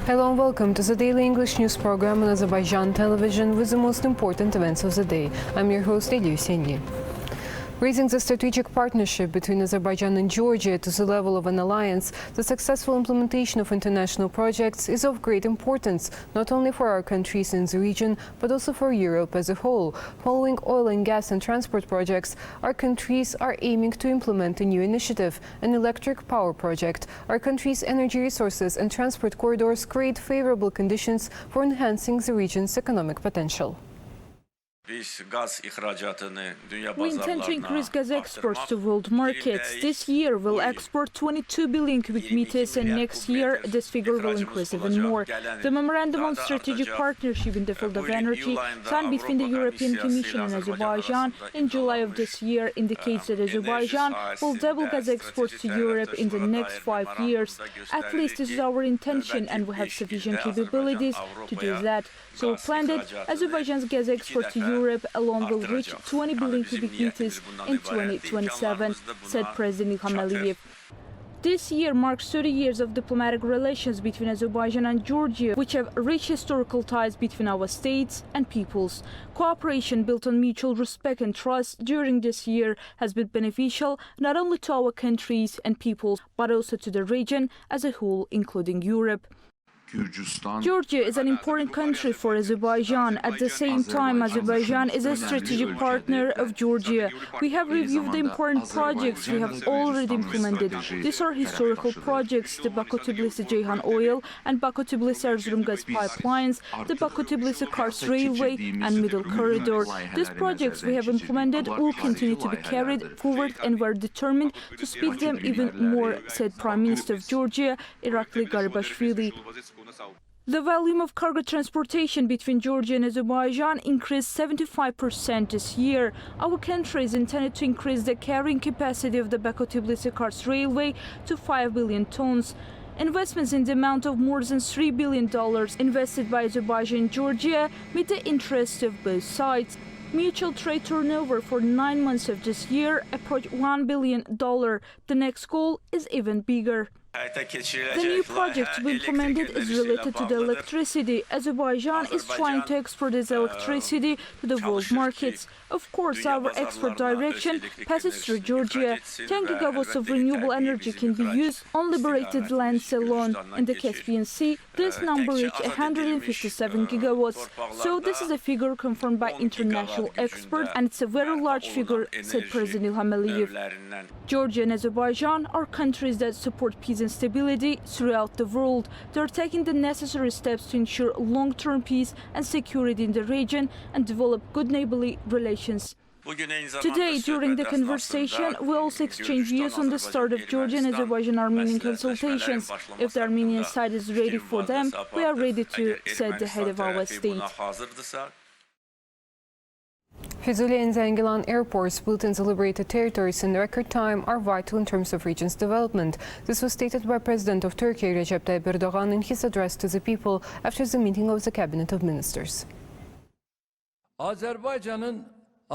Hello and welcome to the daily English news program on Azərbaycan Television with the most important events of the day. I'm your host, Rəsmi. Raising the strategic partnership between Azerbaijan and Georgia to the level of an alliance, the successful implementation of international projects is of great importance, not only for our countries in the region, but also for Europe as a whole. Following oil and gas and transport projects, our countries are aiming to implement a new initiative, an electric power project. Our country's energy resources and transport corridors create favorable conditions for enhancing the region's economic potential. We intend to increase gas exports to world markets. This year we'll export 22 billion cubic meters and next year this figure will increase even more. The Memorandum on Strategic Partnership in the field of energy signed between the European Commission and Azerbaijan in July of this year indicates that Azerbaijan will double gas exports to Europe in the next 5 years. At least this is our intention and we have sufficient capabilities to do that. So we plan that Azerbaijan's gas export to Europe alone will reach 20 billion cubic meters in 2027, said President İlham. This year marks 30 years of diplomatic relations between Azerbaijan and Georgia, which have rich historical ties between our states and peoples. Cooperation built on mutual respect and trust during this year has been beneficial not only to our countries and peoples, but also to the region as a whole, including Europe. Georgia is an important country for Azerbaijan. At the same time, Azerbaijan is a strategic partner of Georgia. We have reviewed the important projects we have already implemented. These are historical projects, the Baku-Tbilisi-Ceyhan oil and Baku-Tbilisi-Erzurum gas pipelines, the Baku-Tbilisi-Kars railway and middle corridor. These projects we have implemented will continue to be carried forward and we are determined to speed them even more, said Prime Minister of Georgia, Irakli Garibashvili. The volume of cargo transportation between Georgia and Azerbaijan increased 75% this year. Our country is intended to increase the carrying capacity of the Baku-Tbilisi-Kars railway to 5 billion tons. Investments in the amount of more than $3 billion invested by Azerbaijan and Georgia meet the interests of both sides. Mutual trade turnover for 9 months of this year approached $1 billion. The next goal is even bigger. The new project to be implemented is related to the electricity. Azerbaijan is trying to export its electricity to the world markets. Of course, our export direction passes through Georgia. 10 gigawatts of renewable energy can be used on liberated lands alone. In the Caspian Sea, this number reached 157 gigawatts. So this is a figure confirmed by international experts, and it's a very large figure, said President İlham. Georgia and Azerbaijan are countries that support peace and stability throughout the world. They are taking the necessary steps to ensure long-term peace and security in the region and develop good neighborly relations. Today, during the conversation, we also exchange views on the start of Georgian and Azerbaijan-Armenian consultations. If the Armenian side is ready for them, we are ready to, said the head of our state. Füzuli and Zəngilan airports built in the liberated territories in record time are vital in terms of region's development. This was stated by President of Turkey, Recep Tayyip Erdoğan, in his address to the people after the meeting of the Cabinet of Ministers.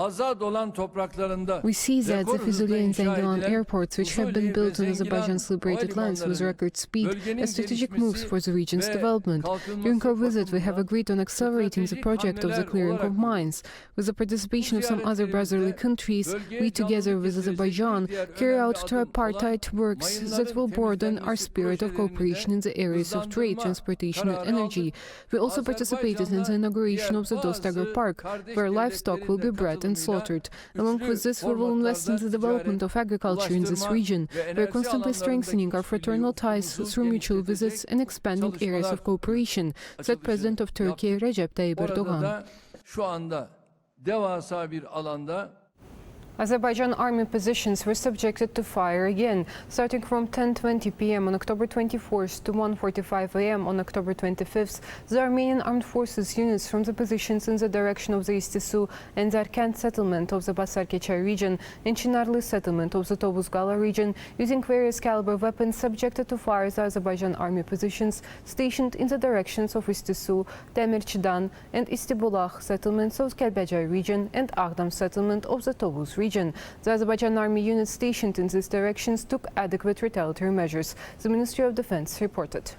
We see that the Füzuli and Zəngilan airports, which have been built on Azerbaijan's liberated lands with record speed, are strategic moves for the region's development. During our visit, we have agreed on accelerating the project of the clearing of mines. With the participation of some other brotherly countries, we, together with Azerbaijan, carry out tripartite works that will broaden our spirit of cooperation in the areas of trade, transportation and energy. We also participated in the inauguration of the Dostagır Park, where livestock will be bred and slaughtered. Along with this, we will invest in the development of agriculture in this region. We are constantly strengthening our fraternal ties through mutual visits and expanding areas of cooperation, said President of Turkey, Recep Tayyip Erdoğan. Azerbaijan army positions were subjected to fire again, starting from 10:20 p.m. on October 24th to 1:45 a.m. on October 25th. The Armenian Armed Forces units from the positions in the direction of the İstisu and Zarkand settlement of the Basarkeçay region and Chinarli settlement of the Tovuz-Gala region, using various caliber weapons, subjected to fire the Azerbaijan army positions stationed in the directions of İstisu, Demirçidan and İstibulaq settlements of Kelbecay region and Ağdam settlement of the Tovuz region. The Azerbaijan army units stationed in these directions took adequate retaliatory measures, the Ministry of Defense reported.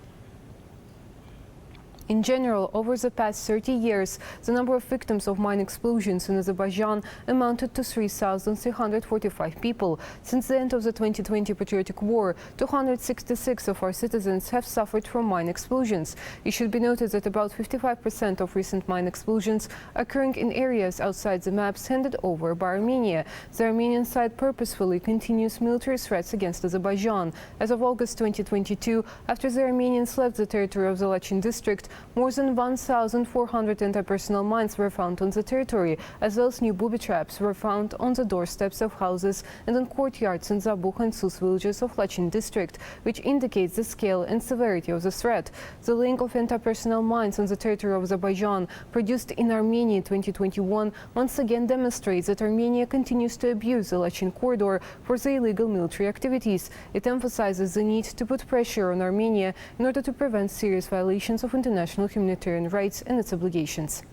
In general, over the past 30 years, the number of victims of mine explosions in Azerbaijan amounted to 3,345 people. Since the end of the 2020 Patriotic War, 266 of our citizens have suffered from mine explosions. It should be noted that about 55% of recent mine explosions occurring in areas outside the maps handed over by Armenia. The Armenian side purposefully continues military threats against Azerbaijan. As of August 2022, after the Armenians left the territory of the Lachin district, more than 1,400 anti-personnel mines were found on the territory, as well as new booby traps were found on the doorsteps of houses and in courtyards in Zabukh and Sus villages of Lachin district, which indicates the scale and severity of the threat. The laying of anti-personnel mines on the territory of Azerbaijan, produced in Armenia in 2021, once again demonstrates that Armenia continues to abuse the Lachin corridor for the illegal military activities. It emphasizes the need to put pressure on Armenia in order to prevent serious violations of international humanitarian rights and its obligations.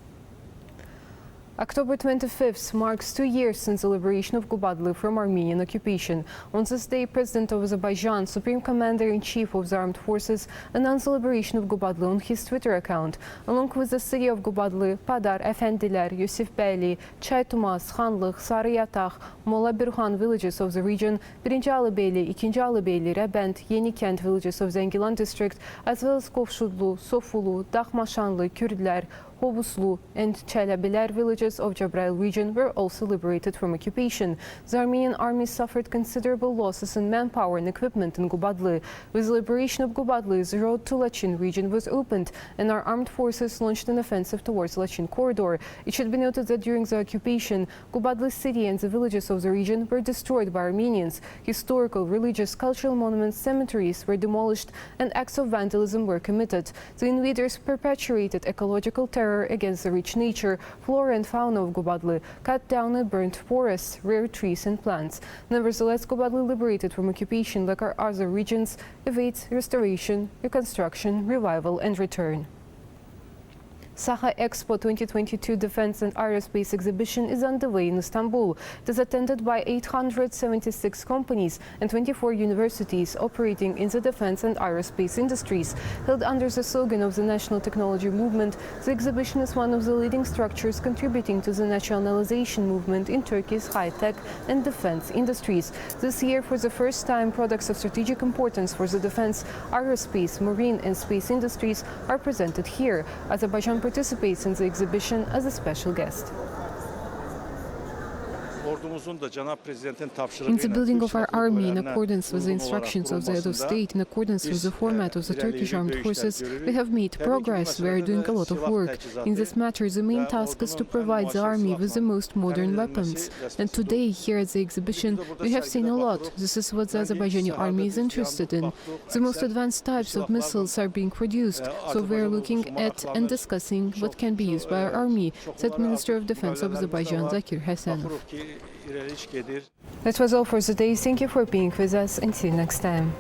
October 25th marks 2 years since the liberation of Gubadli from Armenian occupation. On this day, President of Azerbaijan, Supreme Commander-in-Chief of the Armed Forces, announced the liberation of Gubadli on his Twitter account. Along with the city of Gubadli, Padar, Efendiler, Yusufbeyli, Çaytumaz, Xanlıq, Sarıyataq, Molla Birhan villages of the region, Birinci Alıbeyli, İkinci Alıbeyli, Rebent, Yenikent villages of Zengilan district, as well as Kovşudlu, Sofulu, Daxmaşanlı, Kürdlər, Hovuslu and Çelebiler villages of Jabrail region were also liberated from occupation. The Armenian army suffered considerable losses in manpower and equipment in Gubadli. With the liberation of Gubadli, the road to Lachin region was opened and our armed forces launched an offensive towards Lachin corridor. It should be noted that during the occupation, Gubadli city and the villages of the region were destroyed by Armenians. Historical, religious, cultural monuments, cemeteries were demolished and acts of vandalism were committed. The invaders perpetuated ecological terror against the rich nature, flora and fauna of Gubadli, cut down and burnt forests, rare trees and plants. Nevertheless, Gubadli, liberated from occupation like our other regions, awaits restoration, reconstruction, revival and return. Saha Expo 2022 Defense and Aerospace Exhibition is underway in Istanbul. It is attended by 876 companies and 24 universities operating in the defense and aerospace industries. Held under the slogan of the National Technology Movement, the exhibition is one of the leading structures contributing to the nationalization movement in Turkey's high-tech and defense industries. This year, for the first time, products of strategic importance for the defense, aerospace, marine and space industries are presented here. Azerbaijan participates in the exhibition as a special guest. In the building of our army, in accordance with the instructions of the head of state, in accordance with the format of the Turkish armed forces, we have made progress. We are doing a lot of work. In this matter, the main task is to provide the army with the most modern weapons. And today, here at the exhibition, we have seen a lot. This is what the Azerbaijani army is interested in. The most advanced types of missiles are being produced, so we are looking at and discussing what can be used by our army, said Minister of Defense of Azerbaijan, Zakir Hasanov. That was all for today. Thank you for being with us and see you next time.